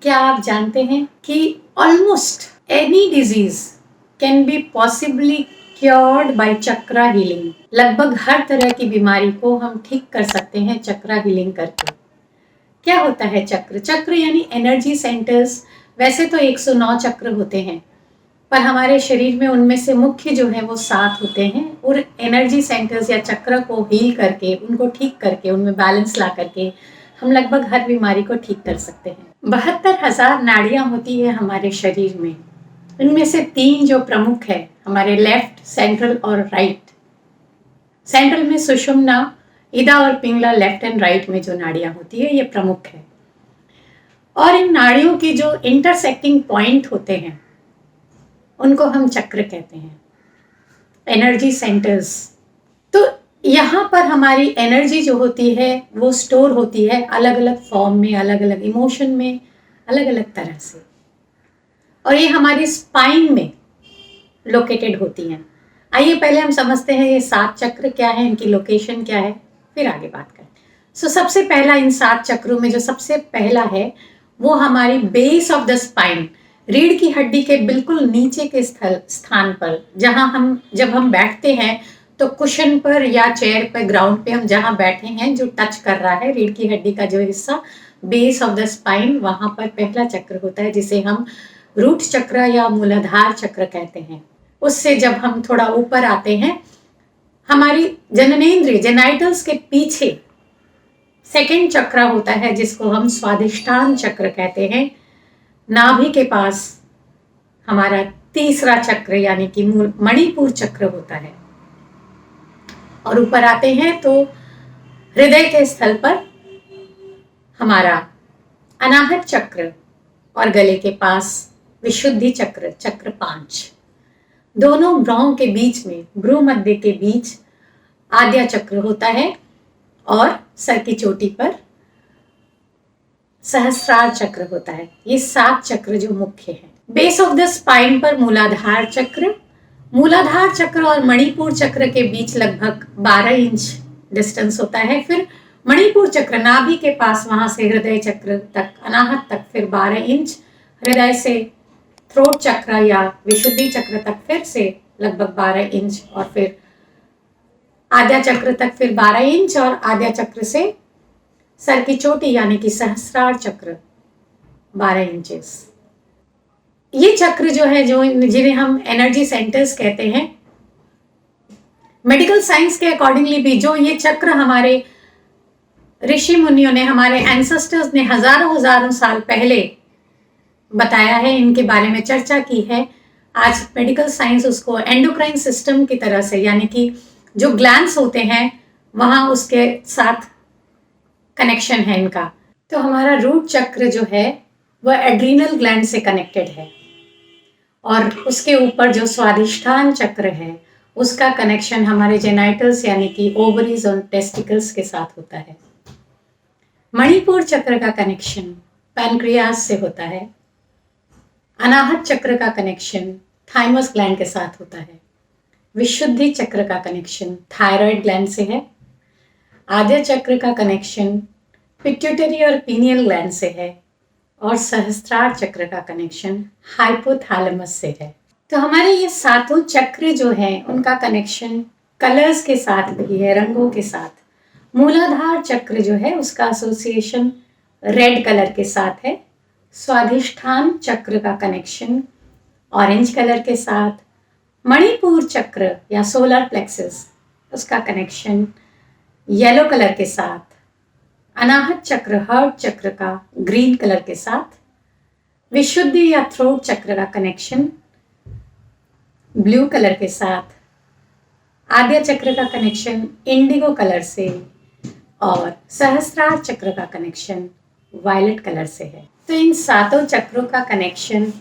क्या आप जानते हैं कि almost any disease can be possibly cured by chakra healing. लगभग हर तरह की बीमारी को हम ठीक कर सकते हैं चक्रा हीलिंग करके। क्या होता है चक्र? चक्र यानी एनर्जी सेंटर्स। वैसे तो 109 चक्र होते हैं, पर हमारे शरीर में उनमें से मुख्य जो है वो 7 होते हैं। और एनर्जी सेंटर्स या चक्र को हील करके, उनको ठीक करके, उनमें बैलेंस ला करके हम लगभग हर बीमारी को ठीक कर सकते हैं। 72,000 नाड़ियां होती है हमारे शरीर में। इनमें से 3 जो प्रमुख है, हमारे लेफ्ट, सेंट्रल और राइट। सेंट्रल में सुषुम्ना, इदा और पिंगला, लेफ्ट एंड राइट में जो नाड़ियां होती है ये प्रमुख है। और इन नाड़ियों की जो इंटरसेक्टिंग पॉइंट होते हैं उनको हम चक्र कहते हैं, एनर्जी सेंटर्स। तो यहाँ पर हमारी एनर्जी जो होती है वो स्टोर होती है अलग अलग फॉर्म में, अलग अलग इमोशन में, अलग अलग तरह से। और ये हमारी स्पाइन में लोकेटेड होती हैं। आइए पहले हम समझते हैं ये 7 चक्र क्या है, इनकी लोकेशन क्या है, फिर आगे बात करें। सबसे पहला इन 7 चक्रों में जो सबसे पहला है वो हमारी बेस ऑफ द स्पाइन, रीढ़ की हड्डी के बिल्कुल नीचे के स्थान पर, जब हम बैठते हैं तो कुशन पर या चेयर पर, ग्राउंड पे हम जहाँ बैठे हैं, जो टच कर रहा है रीढ़ की हड्डी का जो हिस्सा, बेस ऑफ द स्पाइन, वहां पर पहला चक्र होता है जिसे हम रूट चक्र या मूलाधार चक्र कहते हैं। उससे जब हम थोड़ा ऊपर आते हैं, हमारी जननेंद्रिय, जेनाइटल्स के पीछे सेकंड चक्र होता है जिसको हम स्वादिष्ठान चक्र कहते हैं। नाभि के पास हमारा तीसरा चक्र यानी कि मणिपुर चक्र होता है। और ऊपर आते हैं तो हृदय के स्थल पर हमारा अनाहत चक्र, और गले के पास विशुद्धि चक्र, चक्र 5। दोनों भ्रुओं के बीच में, भ्रू मध्य के बीच आद्या चक्र होता है, और सर की चोटी पर सहस्रार चक्र होता है। ये 7 चक्र जो मुख्य हैं। बेस ऑफ द स्पाइन पर मूलाधार चक्र, मूलाधार चक्र और मणिपुर चक्र के बीच लगभग 12 इंच डिस्टेंस होता है। फिर मणिपुर चक्र नाभि के पास, वहां से हृदय चक्र तक, अनाहत तक फिर 12 इंच, हृदय से थ्रोट चक्र या विशुद्धि चक्र तक फिर से लगभग 12 इंच, और फिर आद्या चक्र तक फिर 12 इंच, और आद्या चक्र से सर की चोटी यानी कि सहस्रार चक्र 12 इंचेस। ये चक्र जो है, जिन्हें हम एनर्जी सेंटर्स कहते हैं, मेडिकल साइंस के अकॉर्डिंगली भी जो ये चक्र हमारे ऋषि मुनियों ने, हमारे एंसेस्टर्स ने हजारों साल पहले बताया है, इनके बारे में चर्चा की है। आज मेडिकल साइंस उसको एंडोक्राइन सिस्टम की तरह से, यानी कि जो ग्लैंड्स होते हैं वहां उसके साथ कनेक्शन है इनका। तो हमारा रूट चक्र जो है वह एड्रीनल ग्लैंड से कनेक्टेड है, और उसके ऊपर जो स्वादिष्ठान चक्र है उसका कनेक्शन हमारे जेनाइटल्स यानी कि ओवरीज और टेस्टिकल्स के साथ होता है। मणिपुर चक्र का कनेक्शन पैनक्रियास से होता है। अनाहत चक्र का कनेक्शन थाइमस ग्लैंड के साथ होता है। विशुद्धि चक्र का कनेक्शन थायराइड ग्लैंड से है। आद्य चक्र का कनेक्शन पिट्यूटरी और पीनियल ग्लैंड से है, और सहस्त्रार चक्र का कनेक्शन हाइपोथैलेमस से है। तो हमारे ये 7 चक्र जो हैं उनका कनेक्शन कलर्स के साथ भी है, रंगों के साथ। मूलाधार चक्र जो है उसका एसोसिएशन रेड कलर के साथ है। स्वादिष्ठान चक्र का कनेक्शन ऑरेंज कलर के साथ। मणिपुर चक्र या सोलर प्लेक्सस, उसका कनेक्शन येलो कलर के साथ। अनाहत चक्र, हार्ट चक्र का ग्रीन कलर के साथ। विशुद्धि या थ्रोट चक्र का कनेक्शन ब्लू कलर के साथ। आद्य चक्र का कनेक्शन इंडिगो कलर से, और सहस्त्रार चक्र का कनेक्शन वायलेट कलर से है। तो इन 7 चक्रों का कनेक्शन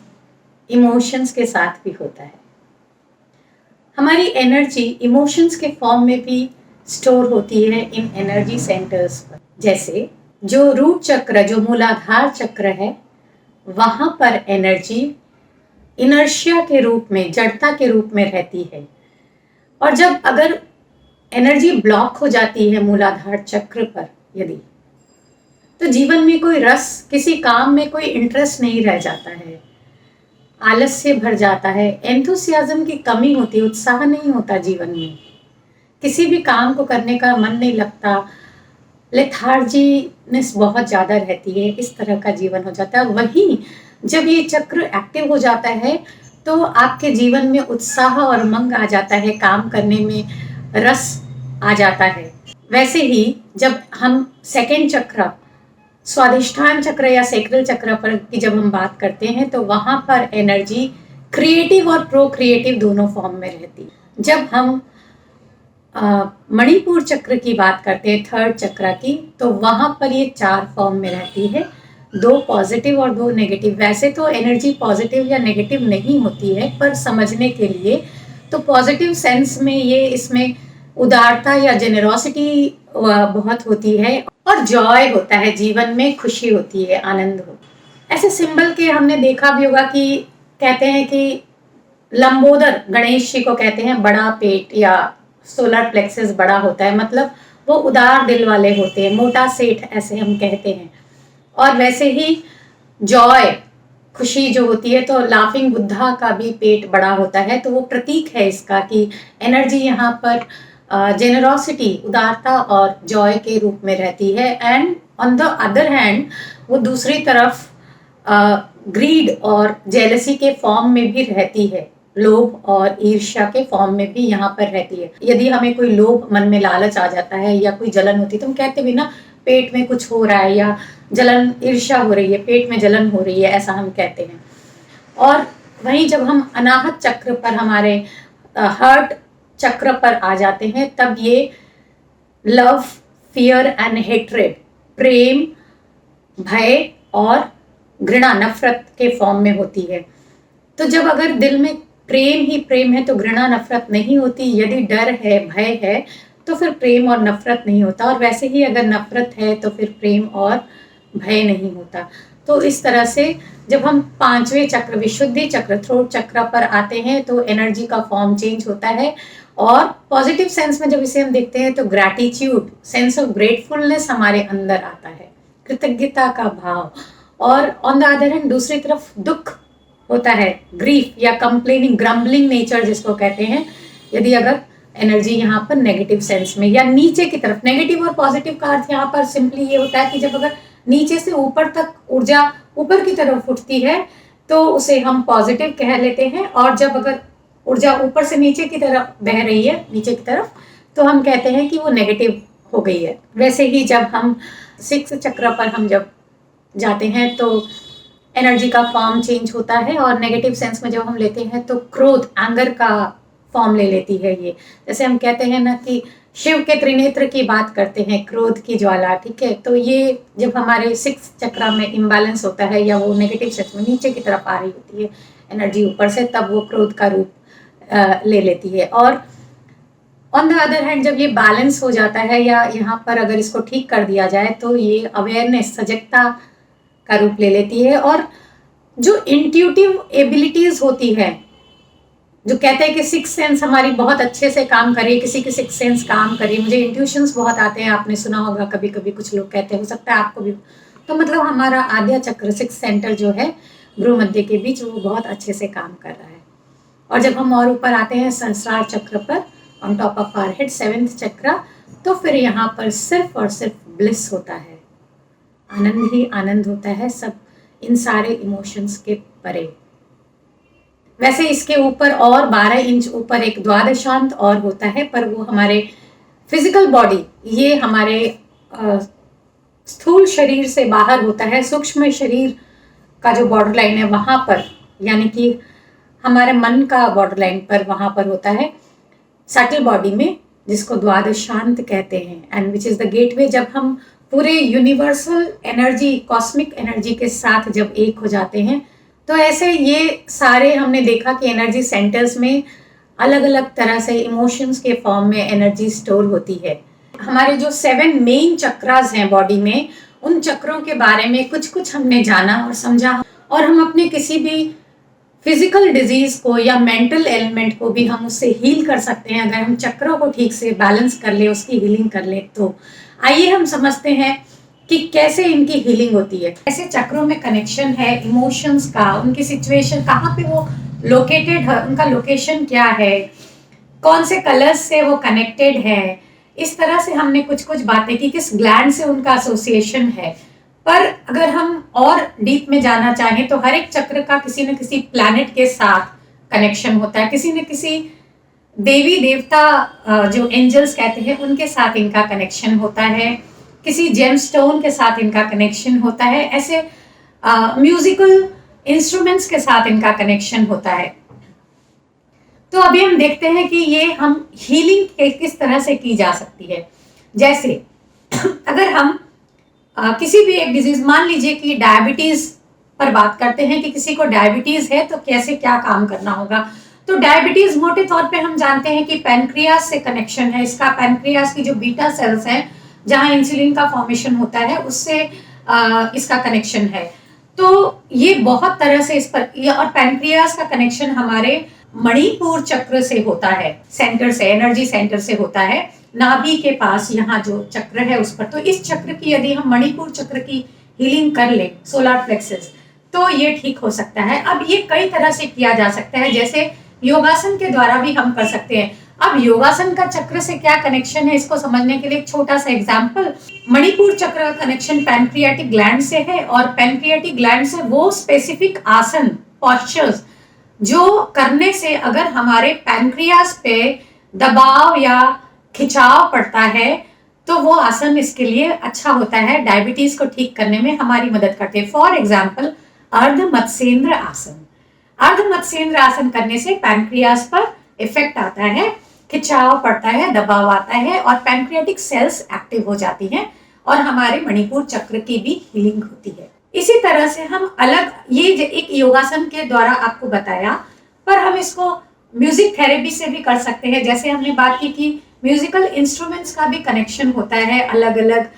इमोशंस के साथ भी होता है। हमारी एनर्जी इमोशंस के फॉर्म में भी स्टोर होती है इन एनर्जी सेंटर्स पर। जैसे जो रूट चक्र, जो मूलाधार चक्र है, वहां पर एनर्जी इनर्शिया के रूप में, जड़ता के रूप में रहती है। और जब अगर एनर्जी ब्लॉक हो जाती है मूलाधार चक्र पर, यदि तो जीवन में कोई रस, किसी काम में कोई इंटरेस्ट नहीं रह जाता है, आलस्य भर जाता है, एंथुसियाज्म की कमी होती है, उत्साह नहीं होता जीवन में, किसी भी काम को करने का मन नहीं लगता, लेथार्जीनेस बहुत ज़्यादा रहती है, इस तरह का जीवन हो जाता है। वहीं जब ये चक्र एक्टिव हो जाता है तो आपके जीवन में उत्साह और उमंग आ जाता है, काम करने में रस आ जाता है। वैसे ही जब हम सेकंड चक्र, स्वादिष्ठान चक्र या सेक्रल चक्र पर की जब हम बात करते हैं तो वहां पर एनर्जी क्रिएटिव और प्रोक्रिएटिव दोनों फॉर्म में रहती है। जब हम मणिपुर चक्र की बात करते हैं, थर्ड चक्र की, तो वहां पर ये 4 फॉर्म में रहती है, 2 पॉजिटिव और 2 नेगेटिव। वैसे तो एनर्जी पॉजिटिव या नेगेटिव नहीं होती है, पर समझने के लिए तो पॉजिटिव सेंस में ये इसमें उदारता या जेनरोसिटी बहुत होती है और जॉय होता है, जीवन में खुशी होती है, आनंद हो। ऐसे सिंबल के हमने देखा भी होगा कि कहते हैं कि लंबोदर गणेश जी को कहते हैं बड़ा पेट या सोलर प्लेक्सस बड़ा होता है, मतलब वो उदार दिल वाले होते हैं, मोटा सेठ ऐसे हम कहते हैं। और वैसे ही जॉय, खुशी जो होती है, तो लाफिंग बुद्धा का भी पेट बड़ा होता है, तो वो प्रतीक है इसका कि एनर्जी यहाँ पर जेनरोसिटी, उदारता और जॉय के रूप में रहती है। And on the other hand वो दूसरी तरफ ग्रीड और जेलसी के फॉर्म में भी रहती है, लोभ और ईर्ष्या के फॉर्म में भी यहाँ पर रहती है। यदि हमें कोई लोभ, मन में लालच आ जाता है या कोई जलन होती है तो हम कहते भी ना पेट में कुछ हो रहा है या जलन, ईर्ष्या हो रही है, पेट में जलन हो रही है, ऐसा हम कहते हैं। और वहीं जब हम अनाहत चक्र पर, हमारे हार्ट चक्र पर आ जाते हैं, तब ये लव, फियर एंड हेट्रेड, प्रेम, भय और घृणा, नफरत के फॉर्म में होती है। तो जब अगर दिल में प्रेम ही प्रेम है तो घृणा नफरत नहीं होती, यदि डर है, भय है, तो फिर प्रेम और नफरत नहीं होता, और वैसे ही अगर नफरत है तो फिर प्रेम और भय नहीं होता। तो इस तरह से जब हम 5वें चक्र, विशुद्धि चक्र, थ्रोट चक्र पर आते हैं तो एनर्जी का फॉर्म चेंज होता है, और पॉजिटिव सेंस में जब इसे हम देखते हैं तो ग्रैटिट्यूड, सेंस ऑफ ग्रेटफुलनेस हमारे अंदर आता है, कृतज्ञता का भाव। और ऑन द अदर हैंड दूसरी तरफ दुख होता है, ग्रीफ या कंप्लेनिंग, ग्रम्बलिंग नेचर जिसको कहते हैं, यदि अगर एनर्जी यहाँ पर नेगेटिव सेंस में या नीचे की तरफ। नेगेटिव और पॉजिटिव का अर्थ यहाँ पर सिंपली ये होता है कि जब अगर नीचे से ऊपर तक ऊर्जा ऊपर की तरफ उठती है तो उसे हम पॉजिटिव कह लेते हैं, और जब अगर ऊर्जा ऊपर से नीचे की तरफ बह रही है, नीचे की तरफ, तो हम कहते हैं कि वो नेगेटिव हो गई है। वैसे ही जब हम 6 चक्र पर हम जब जाते हैं तो एनर्जी का फॉर्म चेंज होता है, और नेगेटिव सेंस में जब हम लेते हैं तो क्रोध, एंगर का फॉर्म ले लेती है ये। जैसे हम कहते हैं ना कि शिव के त्रिनेत्र की बात करते हैं, क्रोध की ज्वाला, ठीक है। तो ये जब हमारे 6 चक्र में इम्बैलेंस होता है या वो नेगेटिव सेंस में नीचे की तरफ आ रही होती है एनर्जी ऊपर से, तब वो क्रोध का रूप ले लेती है। और ऑन द अदर हैंड जब ये बैलेंस हो जाता है या यहाँ पर अगर इसको ठीक कर दिया जाए तो ये अवेयरनेस, सजगता का रूप ले लेती है। और जो इंट्यूटिव एबिलिटीज होती है, जो कहते हैं कि 6 सेंस हमारी बहुत अच्छे से काम करे, किसी की 6 सेंस काम करे, मुझे इंट्यूशंस बहुत आते हैं, आपने सुना होगा कभी कभी कुछ लोग कहते हैं, हो सकता है आपको भी। तो मतलब हमारा आद्या चक्र, 6 सेंटर जो है भ्रू मध्य के बीच, वो बहुत अच्छे से काम कर रहा है। और जब हम और ऊपर आते हैं सहस्रार चक्र पर, on top of our head, 7th chakra, तो फिर यहाँ पर सिर्फ और सिर्फ ब्लिस होता है, आनंद ही आनंद होता है, सब इन सारे इमोशंस के परे। वैसे इसके ऊपर और 12 इंच ऊपर एक द्वादशांत और होता है, पर वो हमारे फिजिकल बॉडी, ये हमारे स्थूल शरीर से बाहर होता है, सूक्ष्म शरीर का जो बॉर्डर लाइन है वहां पर, यानी कि हमारे मन का बॉर्डर लाइन पर वहां पर होता है, सटल बॉडी में, जिसको द्वादशांत कहते हैं, and which is the gateway. जब हम पूरे यूनिवर्सल एनर्जी, कॉस्मिक एनर्जी के साथ जब एक हो जाते हैं, तो ऐसे ये सारे हमने देखा कि एनर्जी सेंटर्स में अलग अलग तरह से इमोशंस के फॉर्म में एनर्जी स्टोर होती है। हमारे जो 7 मेन चक्रास हैं बॉडी में, उन चक्रों के बारे में कुछ कुछ हमने जाना और समझा, और हम अपने किसी भी फिजिकल डिजीज को या मेंटल एलिमेंट को भी हम उससे हील कर सकते हैं अगर हम चक्रों को ठीक से बैलेंस कर ले, उसकी हीलिंग कर ले। तो आइए हम समझते हैं कि कैसे इनकी हीलिंग होती है, कैसे चक्रों में कनेक्शन है इमोशंस का, उनकी सिचुएशन कहाँ पे वो लोकेटेड है, उनका लोकेशन क्या है, कौन से कलर्स से वो कनेक्टेड है। इस तरह से हमने कुछ कुछ बातें की, किस ग्लैंड से उनका एसोसिएशन है। पर अगर हम और डीप में जाना चाहें तो हर एक चक्र का किसी न किसी प्लैनेट के साथ कनेक्शन होता है, किसी न किसी देवी देवता जो एंजल्स कहते हैं उनके साथ इनका कनेक्शन होता है, किसी जेमस्टोन के साथ इनका कनेक्शन होता है, ऐसे म्यूजिकल इंस्ट्रूमेंट्स के साथ इनका कनेक्शन होता है। तो अभी हम देखते हैं कि ये हम हीलिंग किस तरह से की जा सकती है। जैसे अगर हम किसी भी एक डिजीज, मान लीजिए कि डायबिटीज पर बात करते हैं कि किसी को डायबिटीज है तो कैसे क्या काम करना होगा। तो डायबिटीज मोटे तौर पे हम जानते हैं कि पैनक्रियास से कनेक्शन है इसका। पैनक्रियास की जो बीटा सेल्स हैं जहां इंसुलिन का फॉर्मेशन होता है उससे इसका कनेक्शन है। तो ये बहुत तरह से इस पर, और पैनक्रियास का कनेक्शन हमारे मणिपुर चक्र से होता है, सेंटर से, एनर्जी सेंटर से होता है, नाभि के पास यहाँ जो चक्र है उस पर। तो इस चक्र की यदि हम मणिपुर चक्र की हीलिंग कर ले, सोलर प्लेक्सस, तो ये ठीक हो सकता है। अब ये कई तरह से किया जा सकता है, जैसे योगासन के द्वारा भी हम कर सकते हैं। अब योगासन का चक्र से क्या कनेक्शन है इसको समझने के लिए एक छोटा सा एग्जांपल। मणिपुर चक्र का कनेक्शन पैनक्रियाटिक ग्लैंड से है, और पैनक्रियाटिक ग्लैंड से वो स्पेसिफिक आसन, पोस्चर्स जो करने से अगर हमारे पैनक्रियास पे दबाव या खिंचाव पड़ता है तो वो आसन इसके लिए अच्छा होता है, डायबिटीज को ठीक करने में हमारी मदद करते हैं। फॉर एग्जाम्पल अर्ध मत्स्येंद्र आसन। अर्ध मत्स्येंद्र आसन करने से पैनक्रियास पर इफेक्ट आता है, खिंचाव पड़ता है, दबाव आता है, और पैनक्रियाटिक सेल्स एक्टिव हो जाती हैं और हमारे मणिपुर चक्र की भी हीलिंग होती है। इसी तरह से हम अलग, ये एक योगासन के द्वारा आपको बताया, पर हम इसको म्यूजिक थेरेपी से भी कर सकते हैं। जैसे हमने बात की कि म्यूजिकल इंस्ट्रूमेंट्स का भी कनेक्शन होता है अलग अलग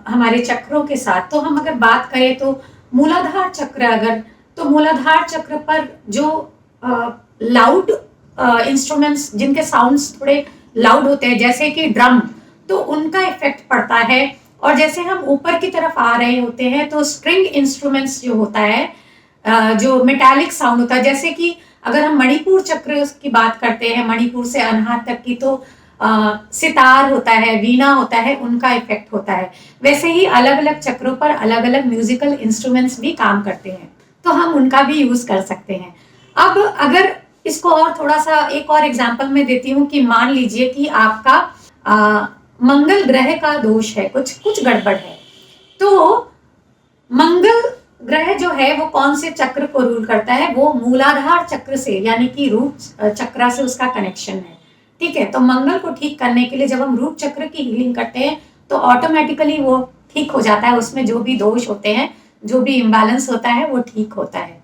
हमारे चक्रों के साथ। तो हम अगर बात करें तो मूलाधार चक्र, अगर तो मूलाधार चक्र पर जो लाउड इंस्ट्रूमेंट्स जिनके साउंड्स थोड़े लाउड होते हैं जैसे कि ड्रम, तो उनका इफेक्ट पड़ता है। और जैसे हम ऊपर की तरफ आ रहे होते हैं तो स्ट्रिंग इंस्ट्रूमेंट्स जो होता है, जो मेटालिक साउंड होता है, जैसे कि अगर हम मणिपुर चक्र की बात करते हैं, मणिपुर से अनाहत तक की, तो सितार होता है, वीणा होता है, उनका इफेक्ट होता है। वैसे ही अलग अलग चक्रों पर अलग अलग म्यूजिकल इंस्ट्रूमेंट्स भी काम करते हैं, तो हम उनका भी यूज कर सकते हैं। अब अगर इसको और थोड़ा सा एक और एग्जांपल में देती हूँ कि मान लीजिए कि आपका मंगल ग्रह का दोष है, कुछ गड़बड़ है, तो मंगल ग्रह जो है वो कौन से चक्र को रूल करता है, वो मूलाधार चक्र से, यानी कि रूट चक्र से उसका कनेक्शन है। ठीक है, तो मंगल को ठीक करने के लिए जब हम रूट चक्र की हीलिंग करते हैं तो ऑटोमेटिकली वो ठीक हो जाता है, उसमें जो भी दोष होते हैं, जो भी इम्बैलेंस होता है वो ठीक होता है।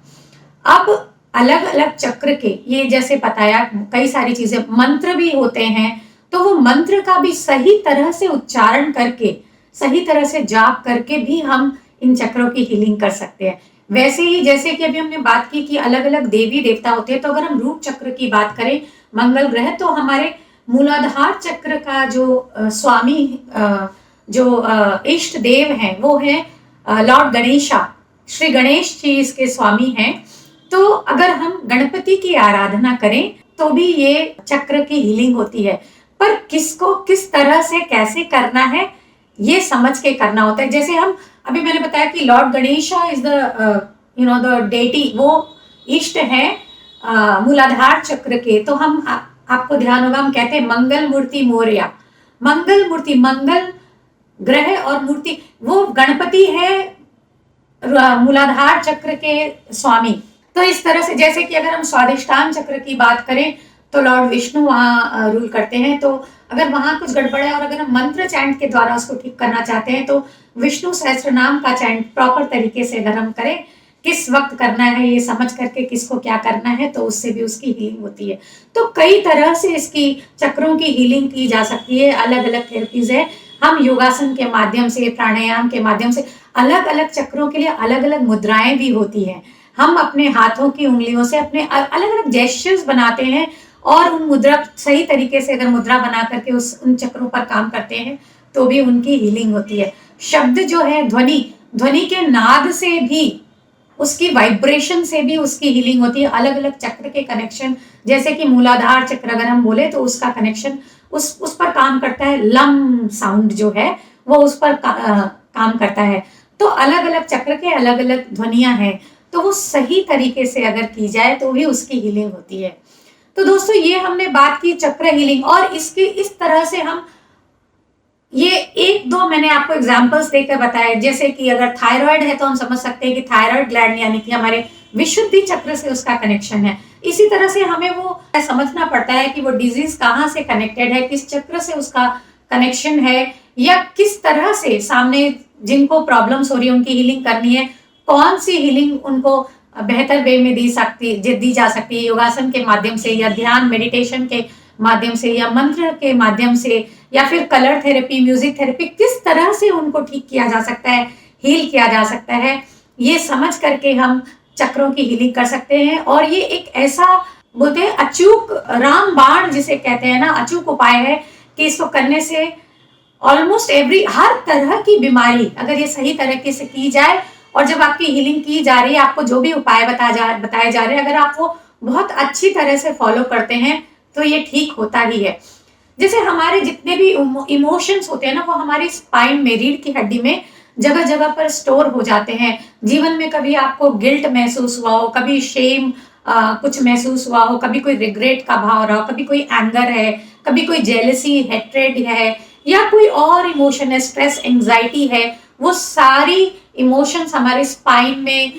अब अलग अलग चक्र के, ये जैसे बताया कई सारी चीजें, मंत्र भी होते हैं, तो वो मंत्र का भी सही तरह से उच्चारण करके, सही तरह से जाप करके भी हम इन चक्रों की हीलिंग कर सकते हैं। वैसे ही जैसे कि अभी हमने बात की कि अलग अलग देवी देवता होते हैं, तो अगर हम रूट चक्र की बात करें, मंगल ग्रह, तो हमारे मूलाधार चक्र का जो स्वामी, जो इष्ट देव हैं वो है लॉर्ड गणेशा, श्री गणेश जी इसके स्वामी हैं। तो अगर हम गणपति की आराधना करें तो भी ये चक्र की हीलिंग होती है, पर किसको किस तरह से कैसे करना है ये समझ के करना होता है। जैसे हम अभी मैंने बताया कि Lord Ganesha is the deity, वो इष्ट है मूलाधार चक्र के। तो हम आपको ध्यान होगा, हम कहते हैं मंगल मूर्ति मोरया, मंगल मूर्ति, मंगल ग्रह और मूर्ति, वो गणपति है मूलाधार चक्र के स्वामी। तो इस तरह से, जैसे कि अगर हम स्वादिष्टान चक्र की बात करें तो लॉर्ड विष्णु वहाँ रूल करते हैं। तो अगर वहाँ कुछ गड़बड़ है और अगर हम मंत्र चैंट के द्वारा उसको ठीक करना चाहते हैं तो विष्णु सहस्त्र नाम का चैंट प्रॉपर तरीके से अगर हम करें, किस वक्त करना है ये समझ करके किसको क्या करना है, तो उससे भी उसकी हीलिंग होती है। तो कई तरह से इसकी चक्रों की हीलिंग की जा सकती है, अलग अलग थेरेपीज है। हम योगासन के माध्यम से, प्राणायाम के माध्यम से, अलग अलग चक्रों के लिए अलग अलग मुद्राएं भी होती हैं। हम अपने हाथों की उंगलियों से अपने अलग अलग जेस्चर्स बनाते हैं और उन मुद्रा, सही तरीके से अगर मुद्रा बना करके उन चक्रों पर काम करते हैं तो भी उनकी हीलिंग होती है। शब्द जो है ध्वनि, ध्वनि के नाद से भी, उसकी वाइब्रेशन से भी उसकी हीलिंग होती है। अलग अलग चक्र के कनेक्शन, जैसे कि मूलाधार चक्र अगर हम बोले तो उसका कनेक्शन उस पर काम करता है। लम साउंड जो है वो उस पर काम करता है। तो अलग अलग चक्र के अलग अलग ध्वनियां हैं, तो वो सही तरीके से अगर की जाए तो भी उसकी हीलिंग होती है। तो दोस्तों ये हमने बात की चक्र हीलिंग, और इसकी इस तरह से हम ये एक दो मैंने आपको एग्जांपल्स देकर बताया। जैसे कि अगर थायराइड है तो हम समझ सकते हैं कि थायराइड ग्लैंड यानी कि हमारे विशुद्धि चक्र से उसका कनेक्शन है। इसी तरह से हमें वो समझना पड़ता है कि वो डिजीज कहाँ से कनेक्टेड है, किस चक्र से उसका कनेक्शन है, या किस तरह से सामने जिनको प्रॉब्लम्स हो रही है उनकी हीलिंग करनी है, कौन सी हीलिंग उनको बेहतर वे में दी जा सकती है, योगासन के माध्यम से या ध्यान मेडिटेशन के माध्यम से या मंत्र के माध्यम से या फिर कलर थेरेपी, म्यूजिक थेरेपी, किस तरह से उनको ठीक किया जा सकता है, हील किया जा सकता है, ये समझ करके हम चक्रों की हीलिंग कर सकते हैं। और ये एक ऐसा बोलते हैं अचूक रामबाण जिसे कहते हैं ना, अचूक उपाय है कि इसको करने से ऑलमोस्ट हर तरह की बीमारी अगर ये सही तरीके से की जाए, और जब आपकी हीलिंग की जा रही है, आपको जो भी उपाय बताए जा रहे हैं, अगर आप वो बहुत अच्छी तरह से फॉलो करते हैं तो ये ठीक होता ही है। जैसे हमारे जितने भी इमोशंस होते हैं ना, वो हमारी स्पाइन में, रीढ़ की हड्डी में जगह जगह पर स्टोर हो जाते हैं। जीवन में कभी आपको गिल्ट महसूस हुआ हो, कभी शेम कुछ महसूस हुआ हो, कभी कोई रिग्रेट का भाव रहा हो, कभी कोई एंगर है, कभी कोई जेलसी, हेट्रेड है, या कोई और इमोशन है, स्ट्रेस, एंजाइटी है, वो सारी इमोशंस हमारे स्पाइन में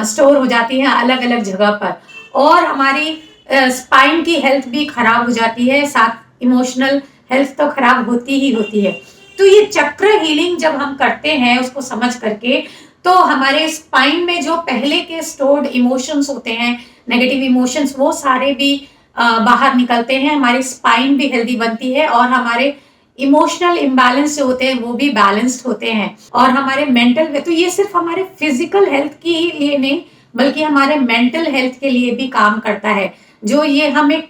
स्टोर हो जाती हैं अलग अलग जगह पर, और हमारी स्पाइन की हेल्थ भी खराब हो जाती है, साथ इमोशनल हेल्थ तो खराब होती ही होती है। तो ये चक्र हीलिंग जब हम करते हैं उसको समझ करके, तो हमारे स्पाइन में जो पहले के स्टोर्ड इमोशंस होते हैं, नेगेटिव इमोशंस, वो सारे भी बाहर निकलते हैं, हमारी स्पाइन भी हेल्दी बनती है, और हमारे इमोशनल इम्बैलेंस जो होते हैं वो भी बैलेंस्ड होते हैं, और हमारे मेंटल, तो ये सिर्फ हमारे फिजिकल हेल्थ के लिए नहीं बल्कि हमारे मेंटल हेल्थ के लिए भी काम करता है। जो ये हम एक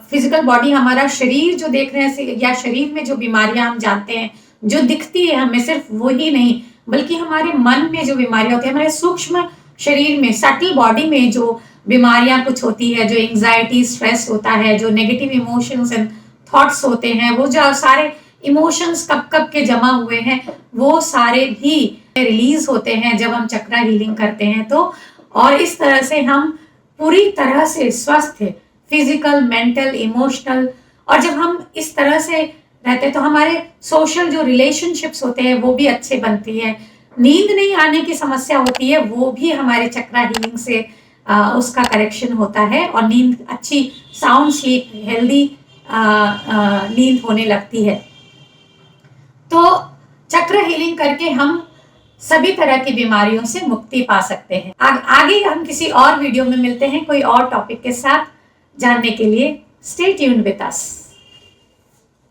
फिजिकल बॉडी, हमारा शरीर जो देख रहे हैं, या शरीर में जो बीमारियां हम जानते हैं जो दिखती है हमें, सिर्फ वो ही नहीं बल्कि हमारे मन में जो बीमारियां होती है, हमारे सूक्ष्म शरीर में, सटल बॉडी में जो बीमारियां कुछ होती है, जो एंजाइटी, स्ट्रेस होता है, जो नेगेटिव इमोशंस एंड थॉट्स होते हैं, वो जो सारे इमोशंस कब कब के जमा हुए हैं, वो सारे भी रिलीज होते हैं जब हम चक्र हीलिंग करते हैं। तो और इस तरह से हम पूरी तरह से स्वस्थ है, फिजिकल, मेंटल, इमोशनल, और जब हम इस तरह से रहते हैं तो हमारे सोशल जो रिलेशनशिप्स होते हैं वो भी अच्छे बनती है। नींद नहीं आने की समस्या होती है, वो भी हमारे चक्र हीलिंग से उसका करेक्शन होता है, और नींद अच्छी, साउंड स्लीप, हेल्दी नींद होने लगती है। तो चक्र हीलिंग करके हम सभी तरह की बीमारियों से मुक्ति पा सकते हैं। आगे हम किसी और वीडियो में मिलते हैं कोई और टॉपिक के साथ। जानने के लिए स्टे ट्यून्ड विद अस।